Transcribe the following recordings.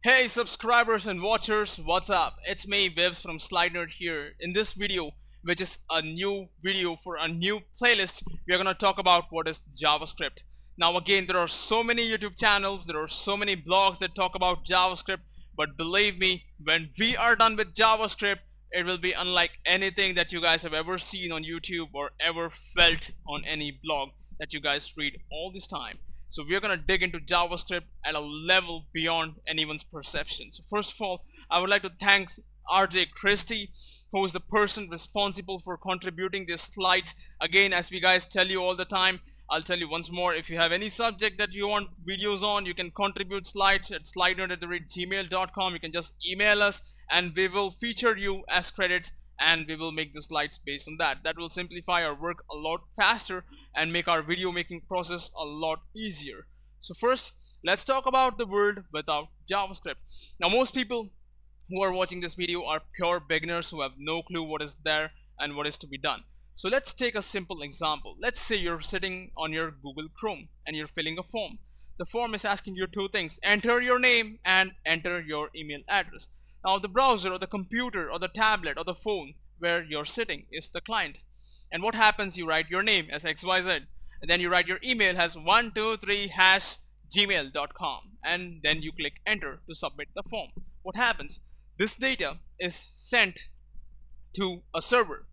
Hey subscribers and watchers, what's up? It's me Vivs from slidenerd here. In this video, which is a new video for a new playlist, we are going to talk about what is JavaScript. Now again, there are so many YouTube channels, there are so many blogs that talk about JavaScript, but believe me, when we are done with JavaScript, it will be unlike anything that you guys have ever seen on YouTube or ever felt on any blog that you guys read all this time. So we are going to dig into JavaScript at a level beyond anyone's perception. So first of all, I would like to thank RJ Christie, who is the person responsible for contributing these slides. Again, as we guys tell you all the time, I'll tell you once more, if you have any subject that you want videos on, you can contribute slides at slidenerd@gmail.com. You can just email us and we will feature you as credits, and we will make the slides based on that. That will simplify our work a lot faster and make our video making process a lot easier. So first, let's talk about the world without JavaScript. Now most people who are watching this video are pure beginners who have no clue what is there and what is to be done. So let's take a simple example. Let's say you're sitting on your Google Chrome and you're filling a form. The form is asking you two things: enter your name and enter your email address. Now the browser or the computer or the tablet or the phone where you're sitting is the client. And what happens? You write your name as XYZ, and then you write your email as 123@gmail.com, and then you click enter to submit the form. What happens? This data is sent to a server.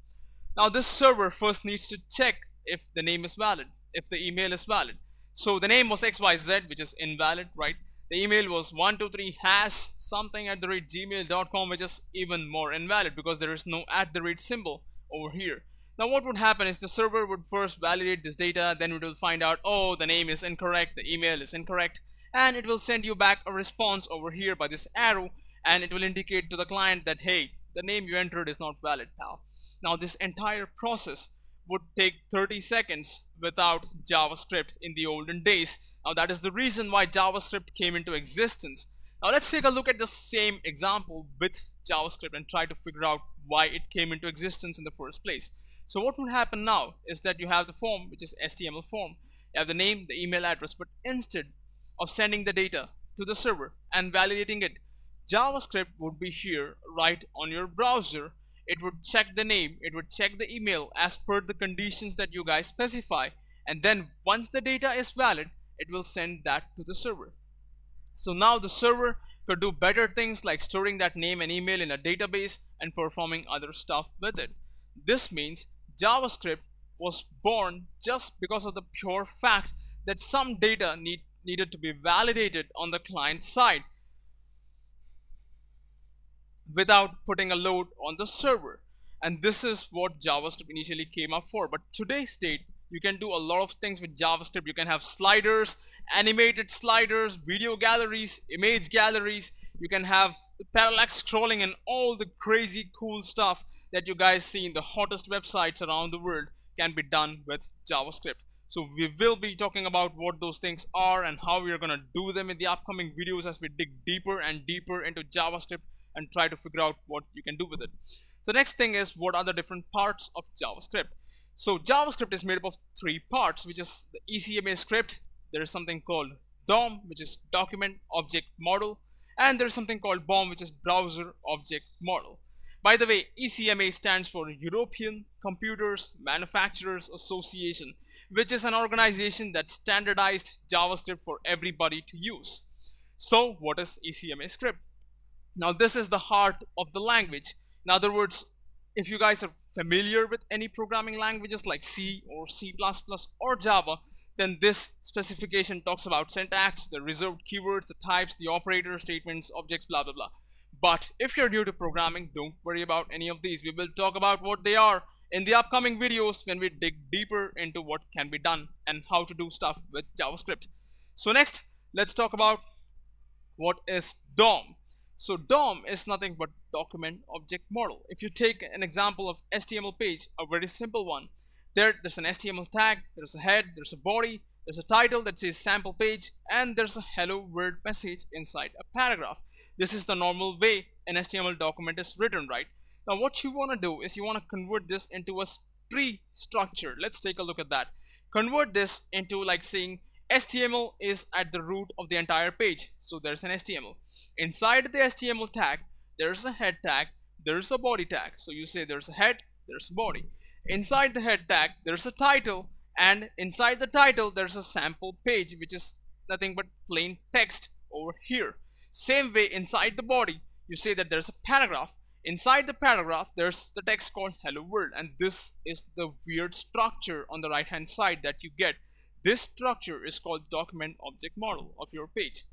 Now this server first needs to check if the name is valid, if the email is valid. So the name was XYZ, which is invalid, right? The email was 123#something@gmail.com, which is even more invalid because there is no @ symbol over here. Now what would happen is the server would first validate this data, then it will find out, oh, the name is incorrect, the email is incorrect, and it will send you back a response over here by this arrow, and it will indicate to the client that, hey, the name you entered is not valid, pal. Now this entire process would take 30 seconds without JavaScript in the olden days. Now that is the reason why JavaScript came into existence. Now let's take a look at the same example with JavaScript and try to figure out why it came into existence in the first place. So what would happen now is that you have the form, which is HTML form. You have the name, the email address, but instead of sending the data to the server and validating it, JavaScript would be here right on your browser. It would check the name, it would check the email as per the conditions that you guys specify, and then once the data is valid, it will send that to the server. So now the server could do better things like storing that name and email in a database and performing other stuff with it. This means JavaScript was born just because of the pure fact that some data needed to be validated on the client side without putting a load on the server. And this is what JavaScript initially came up for. But today's date, you can do a lot of things with JavaScript. You can have sliders, animated sliders, video galleries, image galleries. You can have parallax scrolling and all the crazy cool stuff that you guys see in the hottest websites around the world can be done with JavaScript. So we will be talking about what those things are and how we are going to do them in the upcoming videos as we dig deeper and deeper into JavaScript and try to figure out what you can do with it. So next thing is, what are the different parts of JavaScript? So JavaScript is made up of three parts, which is the ECMA script. There is something called DOM, which is Document Object Model, and there is something called BOM, which is Browser Object Model. By the way, ECMA stands for European Computers Manufacturers Association, which is an organization that standardized JavaScript for everybody to use. So what is ECMA script? Now this is the heart of the language. In other words, if you guys are familiar with any programming languages like C or C++ or Java, then this specification talks about syntax, the reserved keywords, the types, the operator statements, objects, blah blah blah. But if you're new to programming, don't worry about any of these. We will talk about what they are in the upcoming videos when we dig deeper into what can be done and how to do stuff with JavaScript. So next, let's talk about what is DOM. So DOM is nothing but Document Object Model. If you take an example of HTML page, a very simple one, there's an HTML tag, there's a head, there's a body, there's a title that says sample page, and there's a hello world message inside a paragraph. This is the normal way an HTML document is written, right? Now what you want to do is you want to convert this into a tree structure. Let's take a look at that. Convert this into like saying HTML is at the root of the entire page, so there's an HTML. Inside the HTML tag, there's a head tag, there's a body tag. So you say there's a head, there's a body. Inside the head tag, there's a title, and inside the title, there's a sample page, which is nothing but plain text over here. Same way, inside the body, you say that there's a paragraph. Inside the paragraph, there's the text called hello world, and this is the weird structure on the right hand side that you get. This structure is called document object model of your page.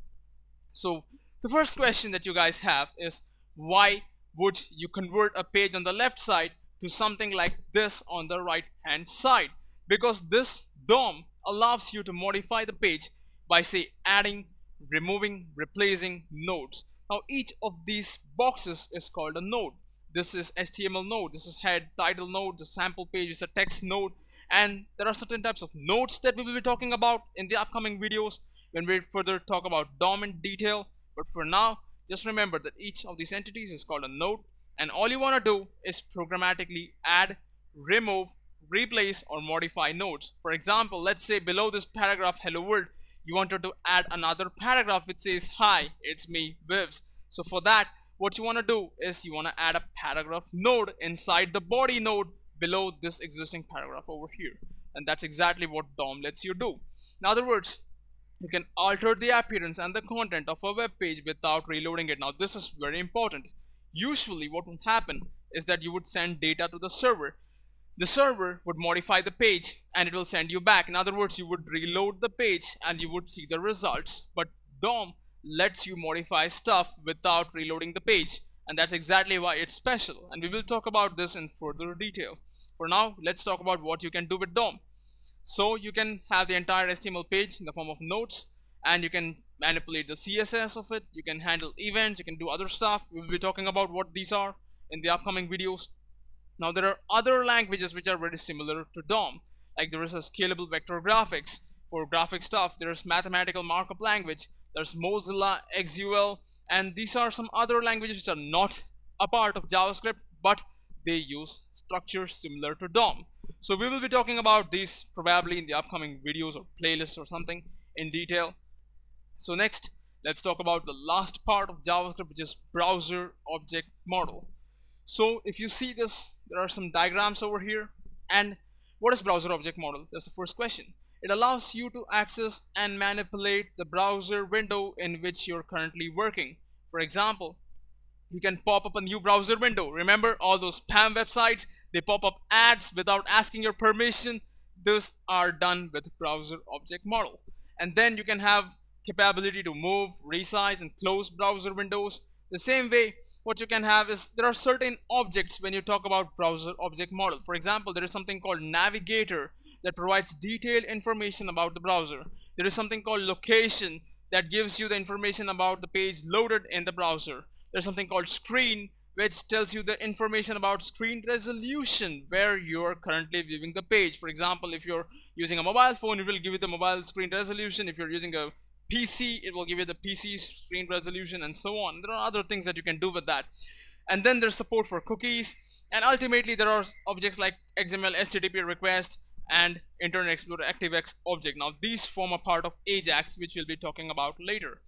So the first question that you guys have is, why would you convert a page on the left side to something like this on the right hand side? Because this DOM allows you to modify the page by, say, adding, removing, replacing nodes. Now each of these boxes is called a node. This is HTML node, this is head, title node, the sample page is a text node, and there are certain types of nodes that we will be talking about in the upcoming videos when we further talk about DOM in detail. But for now, just remember that each of these entities is called a node, and all you want to do is programmatically add, remove, replace, or modify nodes. For example, let's say below this paragraph hello world, you wanted to add another paragraph which says, hi, it's me, Vivs. So for that, what you want to do is you want to add a paragraph node inside the body node below this existing paragraph over here. And that's exactly what DOM lets you do. In other words, you can alter the appearance and the content of a web page without reloading it. Now this is very important. Usually what would happen is that you would send data to the server. The server would modify the page and it will send you back. In other words, you would reload the page and you would see the results. But DOM lets you modify stuff without reloading the page, and that's exactly why it's special, and we will talk about this in further detail. For now, let's talk about what you can do with DOM. So you can have the entire HTML page in the form of nodes, and you can manipulate the CSS of it, you can handle events, you can do other stuff. We will be talking about what these are in the upcoming videos. Now there are other languages which are very similar to DOM, like there is a scalable vector graphics for graphic stuff, there's mathematical markup language, there's Mozilla, XUL, and these are some other languages which are not a part of JavaScript, but they use structures similar to DOM. So we will be talking about these probably in the upcoming videos or playlists or something in detail. So next, let's talk about the last part of JavaScript, which is Browser Object Model. So if you see this, there are some diagrams over here. And what is Browser Object Model? That's the first question. It allows you to access and manipulate the browser window in which you're currently working. For example, you can pop up a new browser window. Remember all those spam websites? They pop up ads without asking your permission. Those are done with Browser Object Model. And then you can have capability to move, resize, and close browser windows. The same way, what you can have is there are certain objects when you talk about Browser Object Model. For example, there is something called Navigator that provides detailed information about the browser. There is something called Location that gives you the information about the page loaded in the browser. There's something called Screen, which tells you the information about screen resolution where you're currently viewing the page. For example, if you're using a mobile phone, it will give you the mobile screen resolution. If you're using a PC, it will give you the PC screen resolution, and so on. There are other things that you can do with that. And then there's support for cookies, and ultimately there are objects like XML HTTP request and Internet Explorer ActiveX object. Now these form a part of Ajax, which we'll be talking about later.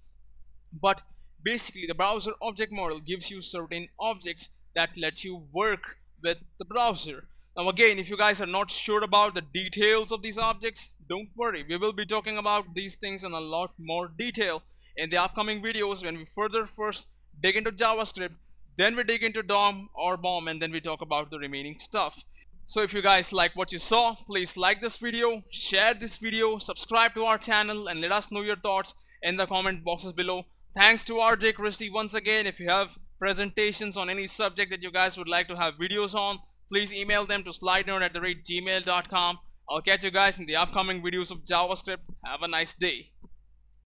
But basically the Browser Object Model gives you certain objects that let you work with the browser. Now again, if you guys are not sure about the details of these objects, don't worry, we will be talking about these things in a lot more detail in the upcoming videos when we further first dig into JavaScript, then we dig into DOM or BOM, and then we talk about the remaining stuff. So if you guys like what you saw, please like this video, share this video, subscribe to our channel, and let us know your thoughts in the comment boxes below. Thanks to RJ Christie once again. If you have presentations on any subject that you guys would like to have videos on, please email them to slidenerd@gmail.com. I'll catch you guys in the upcoming videos of JavaScript. Have a nice day.